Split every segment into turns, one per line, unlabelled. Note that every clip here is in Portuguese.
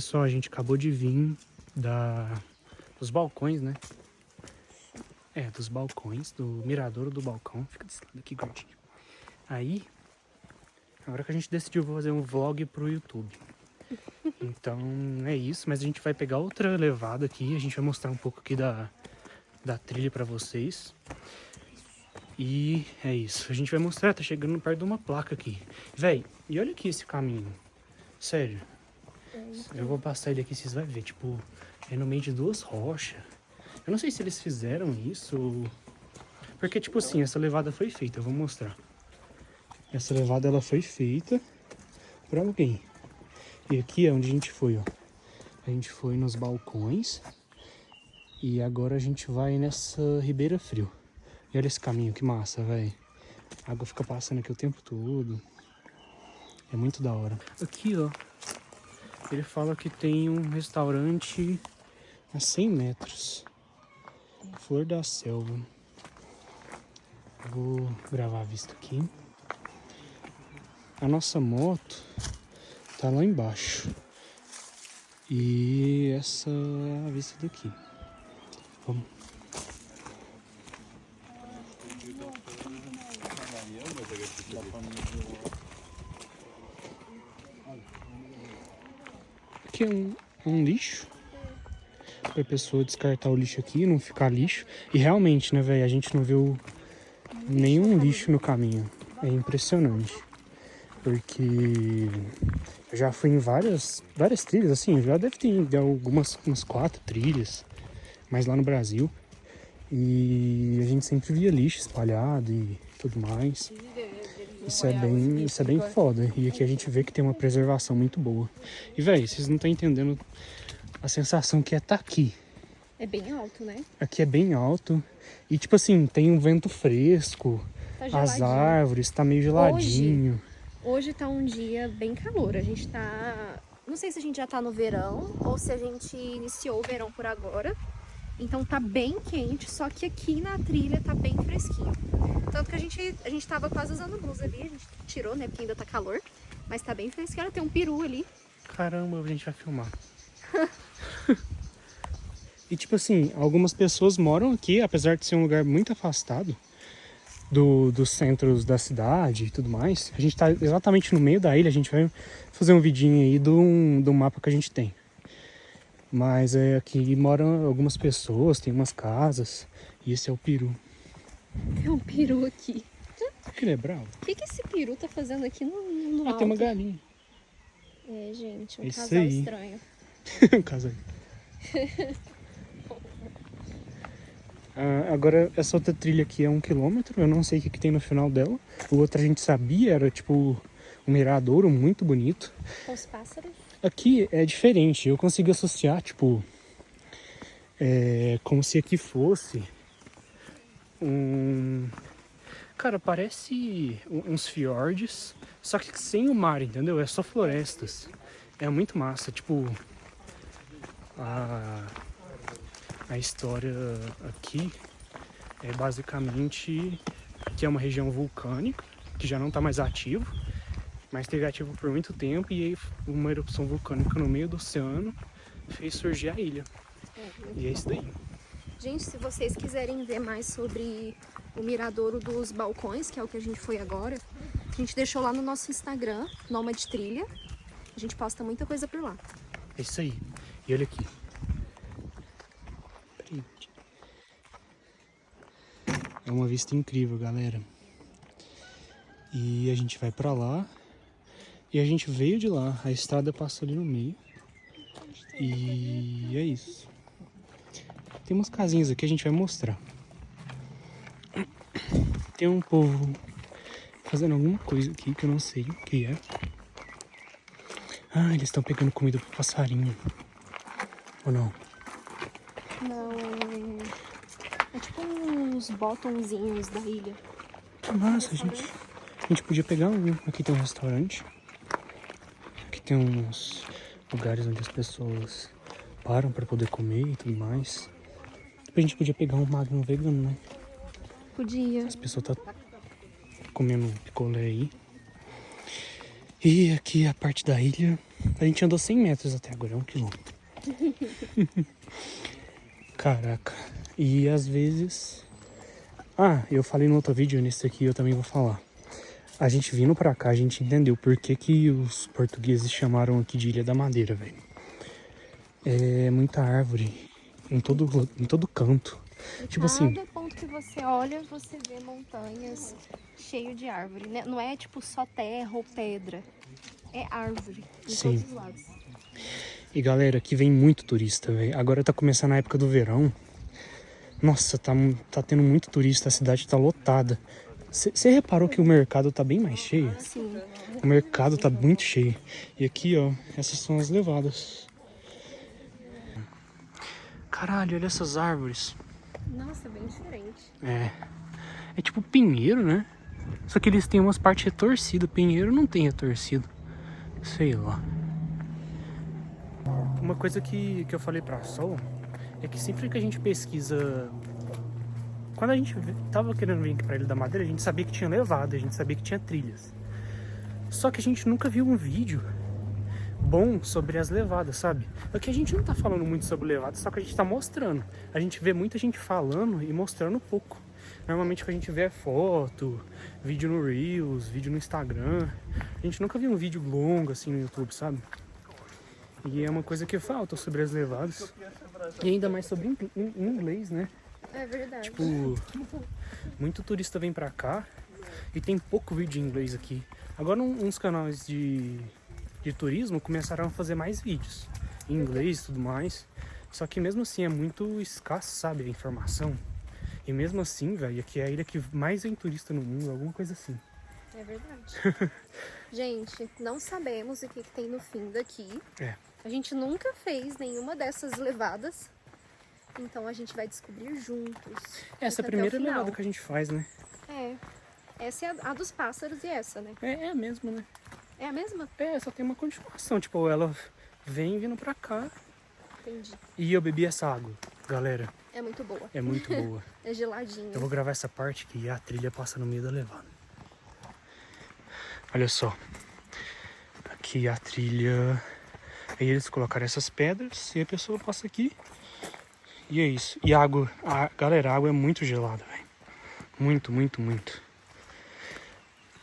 Pessoal, a gente acabou de vir dos balcões, né? Dos balcões, do miradouro do balcão. Fica desse lado aqui, gordinho. Aí, agora que a gente decidiu fazer um vlog pro YouTube. Então, é isso. Mas a gente vai pegar outra levada aqui. A gente vai mostrar um pouco aqui da trilha pra vocês. E é isso. A gente vai mostrar, tá chegando perto de uma placa aqui. Véi, e olha aqui esse caminho. Sério. Eu vou passar ele aqui, vocês vão ver. Tipo, é no meio de duas rochas. Eu não sei se eles fizeram isso. Porque, tipo assim, essa levada foi feita. Eu vou mostrar. Essa levada, ela foi feita pra alguém. E aqui é onde a gente foi, ó. A gente foi nos balcões. E agora a gente vai nessa Ribeira Frio. E olha esse caminho, que massa, velho. A água fica passando aqui o tempo todo. É muito da hora. Aqui, ó. Ele fala que tem um restaurante a 100 metros. Flor da Selva. Vou gravar a vista aqui. A nossa moto tá lá embaixo. E essa é a vista daqui. Vamos. Aqui é um lixo. Pra pessoa descartar o lixo aqui, não ficar lixo. E realmente, né, velho, a gente não viu nenhum lixo no caminho. É impressionante. Porque eu já fui em várias trilhas, assim, já deve ter ido umas 4 trilhas, mas lá no Brasil. E a gente sempre via lixo espalhado e tudo mais. Isso é bem foda. E aqui a gente vê que tem uma preservação muito boa. E, velho, vocês não estão entendendo a sensação que é estar aqui.
É bem alto, né?
Aqui é bem alto. E, tipo assim, tem um vento fresco.
Tá
as árvores, tá meio geladinho.
Hoje tá um dia bem calor. A gente tá... Não sei se a gente já tá no verão ou se a gente iniciou o verão por agora. Então tá bem quente, só que aqui na trilha tá bem fresquinho. Tanto que a gente tava quase usando blusa ali, a gente tirou, né, porque ainda tá calor. Mas tá bem fresquinho, tem um peru ali.
Caramba, a gente vai filmar. E tipo assim, algumas pessoas moram aqui, apesar de ser um lugar muito afastado dos centros da cidade e tudo mais. A gente tá exatamente no meio da ilha, a gente vai fazer um vidinho aí do mapa que a gente tem. Mas aqui moram algumas pessoas, tem umas casas, e esse é o peru.
Tem um peru aqui.
Ele é bravo.
O que esse peru tá fazendo aqui no alto?
Tem uma galinha.
É, gente, um
Isso
casal
aí.
estranho.
Um casal. Agora, essa outra trilha aqui é 1 quilômetro, eu não sei o que tem no final dela. O outro a gente sabia, era tipo um miradouro muito bonito.
Com os pássaros.
Aqui é diferente, eu consigo associar, tipo, como se aqui fosse Cara, parece uns fiordes, só que sem o mar, entendeu? É só florestas. É muito massa, tipo, a história aqui é basicamente que é uma região vulcânica, que já não está mais ativo, mas esteve ativo por muito tempo, e aí uma erupção vulcânica no meio do oceano fez surgir a ilha. E é isso daí.
Gente, se vocês quiserem ver mais sobre o miradouro dos balcões, que é o que a gente foi agora, a gente deixou lá no nosso Instagram, Nômade Trilha. A gente posta muita coisa por lá.
É isso aí. E olha aqui. É uma vista incrível, galera. E a gente vai pra lá. E a gente veio de lá. A estrada passa ali no meio. E é isso. Tem umas casinhas aqui, a gente vai mostrar. Tem um povo fazendo alguma coisa aqui que eu não sei o que é. Ah, eles estão pegando comida pro passarinho. Ou não?
Não, é tipo uns botãozinhos da ilha.
Que massa, gente. A gente podia pegar um. Aqui tem um restaurante. Aqui tem uns lugares onde as pessoas param pra poder comer e tudo mais. A gente podia pegar um Magnum vegano, né?
Podia.
As pessoas tá comendo picolé aí. E aqui é a parte da ilha. A gente andou 100 metros até agora, é 1 quilômetro. Caraca. E às vezes... Ah, eu falei no outro vídeo, nesse aqui eu também vou falar. A gente vindo pra cá, a gente entendeu por que os portugueses chamaram aqui de Ilha da Madeira, velho. É muita árvore em todo canto. Tipo assim...
Cada ponto que você olha, você vê montanhas cheio de árvore, né? Não é tipo só terra ou pedra. É árvore em
Sim.
todos os lados.
E galera, aqui vem muito turista, velho. Agora tá começando a época do verão. Nossa, tá tendo muito turista, a cidade tá lotada. Você reparou que o mercado tá bem mais cheio?
Sim.
O mercado tá muito cheio. E aqui, ó, essas são as levadas. Caralho, olha essas árvores.
Nossa, bem diferente.
É tipo pinheiro, né? Só que eles têm umas partes retorcidas. Pinheiro não tem retorcido. Sei lá. Uma coisa que eu falei pra Sol é que sempre que a gente pesquisa... Quando a gente tava querendo vir aqui pra Ilha da Madeira, a gente sabia que tinha levada, a gente sabia que tinha trilhas. Só que a gente nunca viu um vídeo bom sobre as levadas, sabe? Aqui a gente não tá falando muito sobre levadas, só que a gente tá mostrando. A gente vê muita gente falando e mostrando pouco. Normalmente o que a gente vê é foto, vídeo no Reels, vídeo no Instagram. A gente nunca viu um vídeo longo assim no YouTube, sabe? E é uma coisa que falta sobre as levadas. E ainda mais sobre inglês, né?
É verdade.
Tipo, muito turista vem pra cá e tem pouco vídeo em inglês aqui. Agora uns canais de turismo começaram a fazer mais vídeos em inglês e tudo mais. Só que mesmo assim é muito escasso, sabe, a informação. E mesmo assim, velho, aqui é a ilha que mais vem turista no mundo, alguma coisa assim.
É verdade. Gente, não sabemos o que tem no fim daqui. A gente nunca fez nenhuma dessas levadas. Então a gente vai descobrir juntos.
Essa é a primeira levada que a gente faz, né?
É. Essa é a dos pássaros e essa, né?
É a mesma, né?
É a mesma?
É, só tem uma continuação. Tipo, ela vem vindo pra cá.
Entendi.
E eu bebi essa água, galera.
É muito boa.
É muito boa.
É geladinha.
Eu vou gravar essa parte que a trilha passa no meio da levada. Olha só. Aqui a trilha... Aí eles colocaram essas pedras e a pessoa passa aqui. E é isso. E a água... Galera, a água é muito gelada, velho. Muito, muito, muito.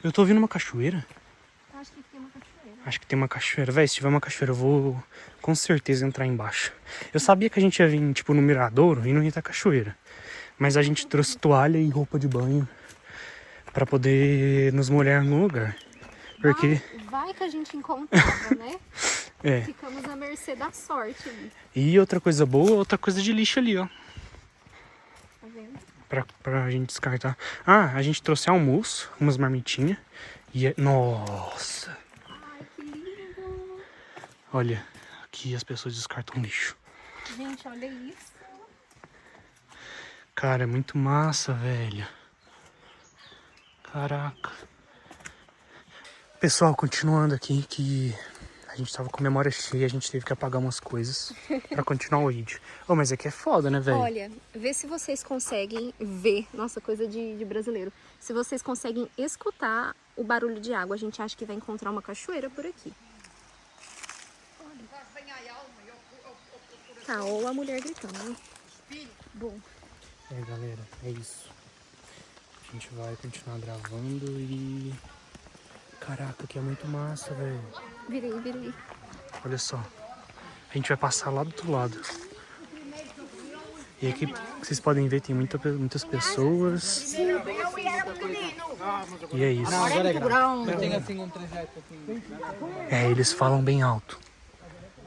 Eu tô ouvindo uma cachoeira.
Acho que tem uma cachoeira.
Acho que tem uma cachoeira. Véi, se tiver uma cachoeira, eu vou com certeza entrar embaixo. Eu sabia que a gente ia vir, tipo, no Miradouro e não ia ter cachoeira. Mas a gente trouxe toalha e roupa de banho pra poder nos molhar no lugar. Porque...
Vai que a gente encontrava, né?
É.
Ficamos à mercê da sorte ali.
E outra coisa boa, outra coisa de lixo ali, ó.
Tá vendo?
Pra gente descartar. Ah, a gente trouxe almoço, umas marmitinhas. E nossa!
Ai, que lindo!
Olha, aqui as pessoas descartam lixo.
Gente, olha isso.
Cara, é muito massa, velho. Caraca. Pessoal, continuando aqui, que a gente tava com memória cheia, a gente teve que apagar umas coisas pra continuar o vídeo. Oh, mas aqui é foda, né, velho?
Olha, vê se vocês conseguem ver, nossa, coisa de brasileiro. Se vocês conseguem escutar o barulho de água, a gente acha que vai encontrar uma cachoeira por aqui. Tá, ou a mulher gritando, né? Bom.
É, galera, é isso. A gente vai continuar gravando e... Caraca, aqui é muito massa, velho.
Virei, virei.
Olha só. A gente vai passar lá do outro lado. E aqui, vocês podem ver, tem muitas pessoas. E é isso. É, eles falam bem alto.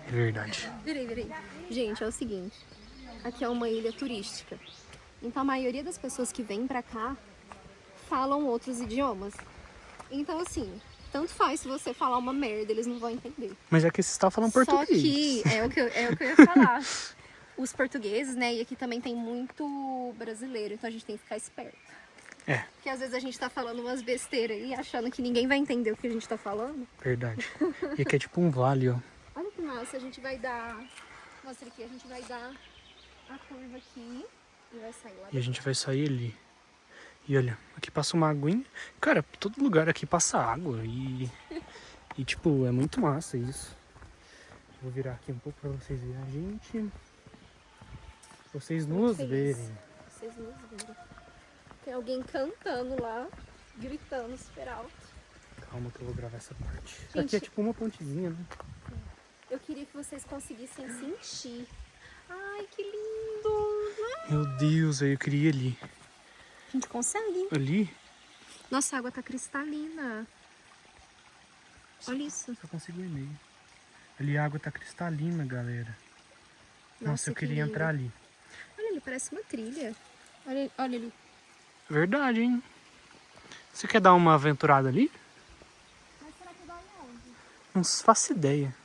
É verdade.
Virei, virei. Gente, é o seguinte. Aqui é uma ilha turística. Então a maioria das pessoas que vêm pra cá falam outros idiomas. Então assim, tanto faz se você falar uma merda, eles não vão entender.
Mas é que você está falando português.
Só que é o que eu ia falar. Os portugueses, né? E aqui também tem muito brasileiro, então a gente tem que ficar esperto.
É.
Porque às vezes a gente tá falando umas besteiras aí, achando que ninguém vai entender o que a gente tá falando.
Verdade. E aqui é tipo um vale, ó.
Olha que massa, a gente vai dar... Mostra aqui, a gente vai dar a curva aqui e vai sair lá.
E a gente vai sair ali. E olha, aqui passa uma aguinha. Cara, todo lugar aqui passa água e tipo, é muito massa isso. Vou virar aqui um pouco pra vocês verem a gente. Vocês nos
feliz.
verem.
Vocês nos verem. Tem alguém cantando lá, gritando super alto.
Calma que eu vou gravar essa parte. Isso
Gente,
aqui é tipo uma pontezinha, né?
eu queria que vocês conseguissem sentir. Ai, que lindo!
Meu Deus, eu queria ir ali.
A gente consegue.
Ali?
Nossa, a água tá cristalina. Olha isso.
Só consigo ir meio. Ali a água tá cristalina, galera. Nossa, eu
que
queria
lindo.
entrar ali.
Olha ali, parece uma trilha. Olha ali.
Verdade, hein? Você quer dar uma aventurada ali?
Mas será que dá onde?
Não faço ideia.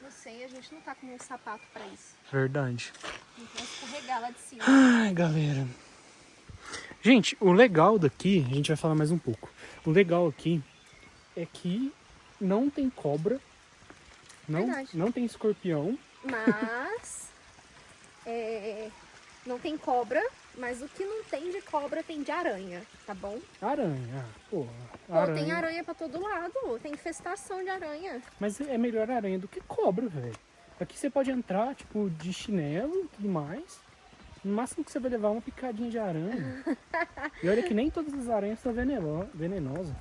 Não sei, a gente não tá com um sapato pra isso.
Verdade.
Então escorregar lá de cima.
Ai, galera. Gente, o legal daqui, a gente vai falar mais um pouco. O legal aqui é que não tem cobra,
Verdade.
não tem escorpião.
Mas não tem cobra, mas o que não tem de cobra tem de aranha, tá bom?
Aranha, pô.
Pô, tem aranha pra todo lado, tem infestação de aranha.
Mas é melhor aranha do que cobra, velho. Aqui você pode entrar, tipo, de chinelo e tudo mais. No máximo que você vai levar é uma picadinha de aranha. E olha que nem todas as aranhas são venenosas.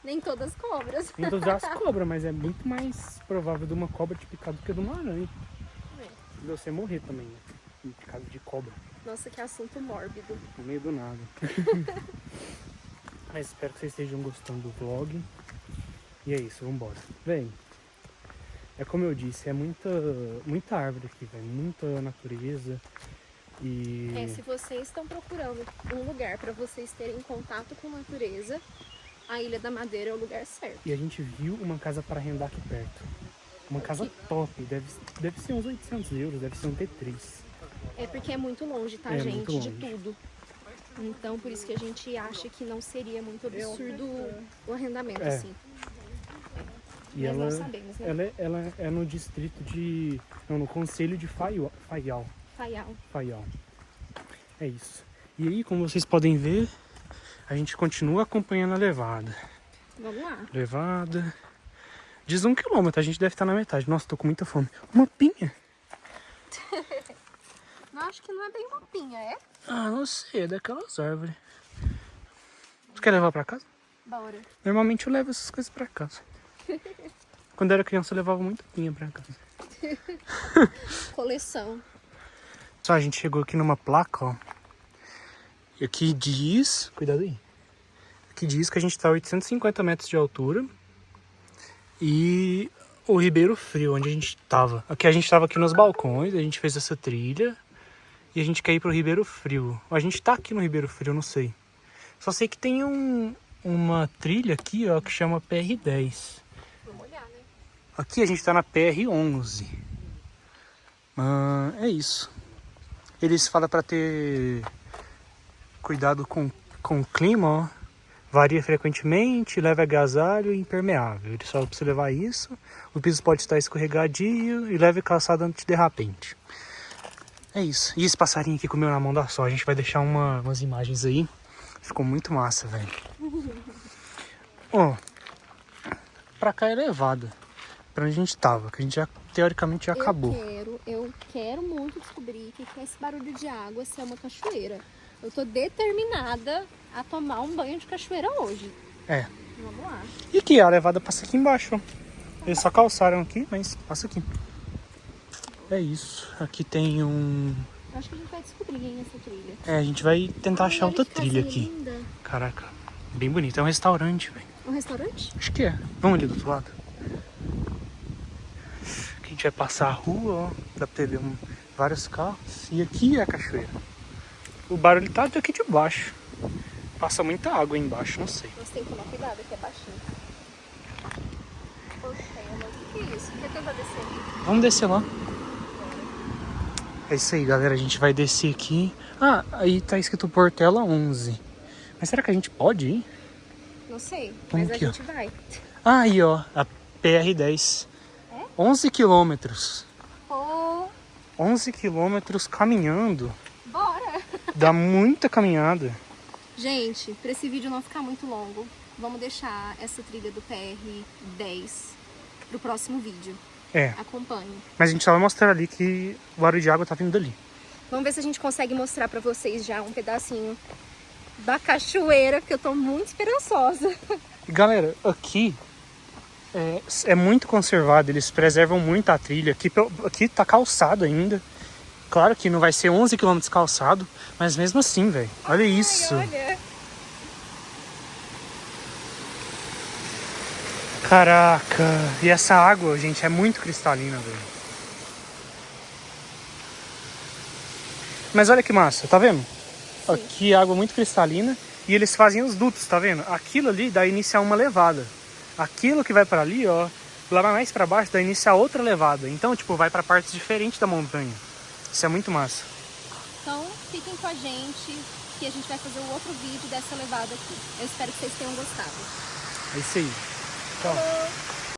Nem todas cobras.
Nem todas as cobras, mas é muito mais provável de uma cobra te picar do que de uma aranha. E você morrer também, né? Picado de cobra.
Nossa, que assunto mórbido.
No meio do nada. Mas espero que vocês estejam gostando do vlog. E é isso, vambora. Vem. É como eu disse, é muita árvore aqui, velho. Muita natureza. E
Se vocês estão procurando um lugar pra vocês terem contato com a natureza, a Ilha da Madeira é o lugar certo.
a gente viu uma casa para arrendar aqui perto. Uma casa top. Deve ser uns 800 euros, deve ser um T3.
É porque é muito longe, tá,
É
gente?
muito longe.
De tudo. Então, por isso que a gente acha que não seria muito absurdo o arrendamento, assim.
E
Mas
ela,
não sabemos, né?
ela é no distrito de... Não, no concelho de Faial.
Faial.
É isso. E aí, como vocês podem ver, a gente continua acompanhando a levada.
Vamos lá.
Levada... Diz 1 quilômetro, a gente deve estar na metade. Nossa, tô com muita fome. Uma pinha?
Não, acho que não é bem uma pinha, é?
Ah, não sei, é daquelas árvores. Você quer levar pra casa?
Bora.
Normalmente eu levo essas coisas pra casa. Quando eu era criança eu levava muita pinha pra casa.
Coleção.
Só a gente chegou aqui numa placa, ó. E aqui diz... Cuidado aí. Aqui diz que a gente tá a 850 metros de altura. E o Ribeiro Frio, onde a gente tava. Aqui a gente tava aqui nos balcões, a gente fez essa trilha. E a gente quer ir pro Ribeiro Frio. A gente tá aqui no Ribeiro Frio, não sei. Só sei que tem uma trilha aqui, ó, que chama PR10.
Vamos olhar, né?
Aqui a gente tá na PR11. É isso. Eles falam pra ter cuidado com o clima, ó. Varia frequentemente, leve agasalho e impermeável. Eles falam pra você levar isso. O piso pode estar escorregadio e leve calçado antiderrapente. É isso. E esse passarinho aqui comeu na mão da só. A gente vai deixar umas imagens aí. Ficou muito massa, velho. Ó, pra cá é elevada. Pra onde a gente tava, que a gente já, teoricamente, já acabou.
Eu quero muito descobrir o que é esse barulho de água, se é uma cachoeira. Eu tô determinada a tomar um banho de cachoeira hoje.
É.
Vamos lá.
E aqui, a levada passa aqui embaixo, ó. Eles só calçaram aqui, mas passa aqui. É isso. Aqui tem um...
Acho que a gente vai descobrir, hein, essa trilha.
a gente vai tentar achar
Olha
outra
que
trilha
casinha
aqui.
linda.
Caraca, bem bonito. É um restaurante, velho.
Um restaurante?
Acho que é. Vamos ali do outro lado. Aqui a gente vai passar a rua, ó. Dá pra ver vários carros. E aqui é a cachoeira. O barulho tá daqui de baixo. Passa muita água aí embaixo, não sei.
Nós temos que tomar cuidado, que é baixinho. Poxa, o que é isso? Quer tentar descer aqui?
Vamos descer lá. É isso aí, galera. A gente vai descer aqui. Ah, aí tá escrito Portela 11. Mas será que a gente pode ir?
Não sei,
Vamos
mas
aqui,
a gente vai.
Ah, aí, ó. A PR10.
É?
11 quilômetros.
Pô,
11 quilômetros caminhando.
bora!
Dá muita caminhada.
Gente, pra esse vídeo não ficar muito longo, vamos deixar essa trilha do PR10 pro próximo vídeo.
É,
Acompanhe.
mas a gente só vai mostrar ali que o barulho de água tá vindo dali.
Vamos ver se a gente consegue mostrar pra vocês já um pedacinho da cachoeira, porque eu tô muito esperançosa.
E galera, aqui é muito conservado, eles preservam muito a trilha. Aqui tá calçado ainda. Claro que não vai ser 11 km calçado, mas mesmo assim, velho. Olha isso.
Olha.
Caraca. E essa água, gente, é muito cristalina, velho. Mas olha que massa, tá vendo?
Sim.
Aqui água muito cristalina e eles fazem os dutos, tá vendo? Aquilo ali dá início a uma levada. Aquilo que vai pra ali, ó, lá mais pra baixo dá início a outra levada. Então, tipo, vai pra partes diferentes da montanha. Isso é muito massa.
Então, fiquem com a gente, que a gente vai fazer um outro vídeo dessa levada aqui. Eu espero que vocês tenham gostado.
É isso aí. Tchau.
Falou!